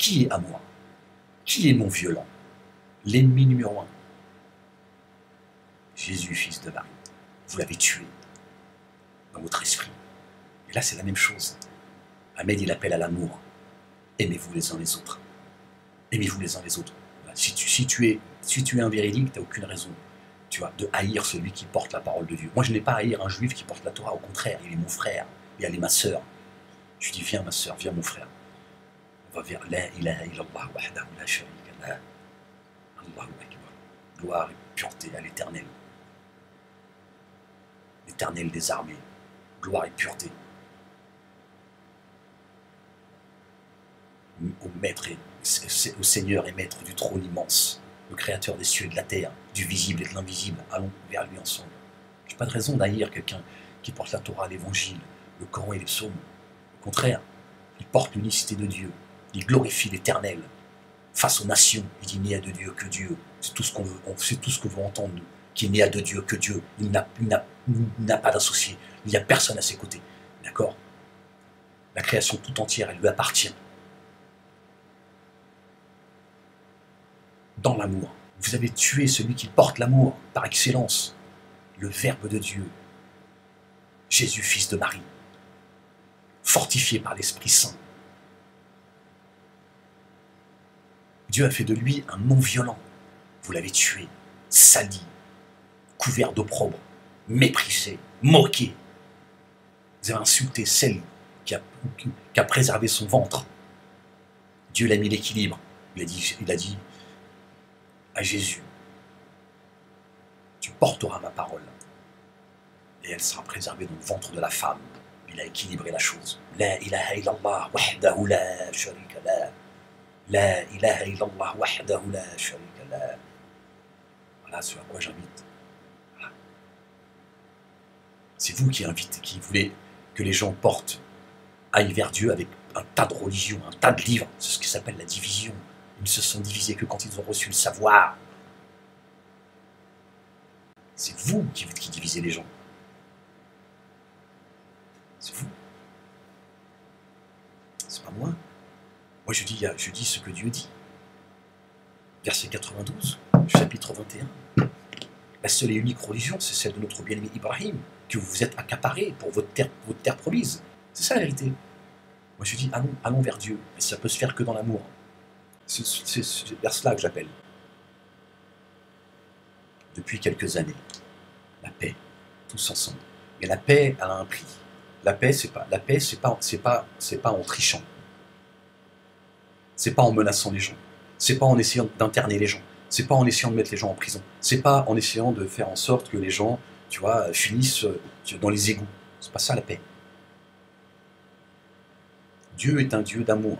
Qui est à moi? Qui est mon violent? L'ennemi numéro un. Jésus, fils de Marie. Vous l'avez tué dans votre esprit. Et là, c'est la même chose. Ahmed, il appelle à l'amour. Aimez-vous les uns les autres. Aimez-vous les uns les autres. Si tu es un véridique, tu n'as aucune raison, tu vois, de haïr celui qui porte la parole de Dieu. Moi, je n'ai pas à haïr un juif qui porte la Torah. Au contraire, il est mon frère. Et elle est ma sœur. Je lui dis, viens ma sœur, viens mon frère. On va vers la ilaha illallah wahdahu la sharika lah. Allahu akbar. Gloire et pureté à l'éternel. L'éternel des armées. Gloire et pureté. Au maître et au Seigneur et maître du trône immense, le créateur des cieux et de la terre, du visible et de l'invisible, allons vers lui ensemble. Je n'ai pas de raison d'haïr quelqu'un qui porte la Torah, l'évangile, le Coran et les psaumes. Au contraire, il porte l'unicité de Dieu, il glorifie l'éternel face aux nations. Il dit, il n'y a de Dieu que Dieu. C'est tout ce qu'on veut, c'est tout ce que veut entendre nous, qu'il n'y a de Dieu que Dieu. Il n'a pas d'associé, il n'y a personne à ses côtés. D'accord? La création tout entière, elle lui appartient. Dans l'amour. Vous avez tué celui qui porte l'amour par excellence, le Verbe de Dieu, Jésus, fils de Marie, fortifié par l'Esprit Saint. Dieu a fait de lui un non-violent. Vous l'avez tué, sali, couvert d'opprobre, méprisé, moqué. Vous avez insulté celle qui a préservé son ventre. Dieu l'a mis l'équilibre. Il a dit à Jésus, tu porteras ma parole et elle sera préservée dans le ventre de la femme. Il a équilibré la chose. La ilaha illallah wahdahu la sharika la. La ilaha illallah wahdahu la sharika la. Voilà ce à quoi j'invite. Voilà. C'est vous qui invitez, qui voulez que les gens aillent vers Dieu avec un tas de religions, un tas de livres. C'est ce qui s'appelle la division. Ils ne se sont divisés que quand ils ont reçu le savoir. C'est vous qui divisez les gens. C'est vous. C'est pas moi. Moi je dis ce que Dieu dit. Verset 92, chapitre 21. La seule et unique religion, c'est celle de notre bien-aimé Ibrahim, que vous vous êtes accaparé pour votre terre promise. C'est ça la vérité. Moi je dis, allons vers Dieu. Et ça peut se faire que dans l'amour. C'est vers cela que j'appelle. Depuis quelques années, la paix, tous ensemble. Et la paix, elle a un prix. La paix, c'est pas en trichant. C'est pas en menaçant les gens. C'est pas en essayant d'interner les gens. C'est pas en essayant de mettre les gens en prison. C'est pas en essayant de faire en sorte que les gens, tu vois, finissent dans les égouts. C'est pas ça la paix. Dieu est un Dieu d'amour.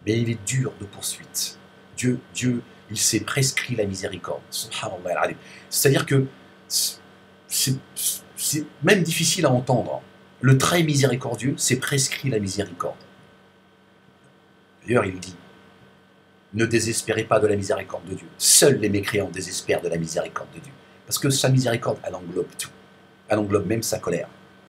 Mais il est dur de poursuite. Dieu, il s'est prescrit la miséricorde. C'est-à-dire que c'est même difficile à entendre. Le très miséricordieux s'est prescrit la miséricorde. D'ailleurs, il dit, ne désespérez pas de la miséricorde de Dieu. Seuls les mécréants désespèrent de la miséricorde de Dieu. Parce que sa miséricorde, elle englobe tout. Elle englobe même sa colère.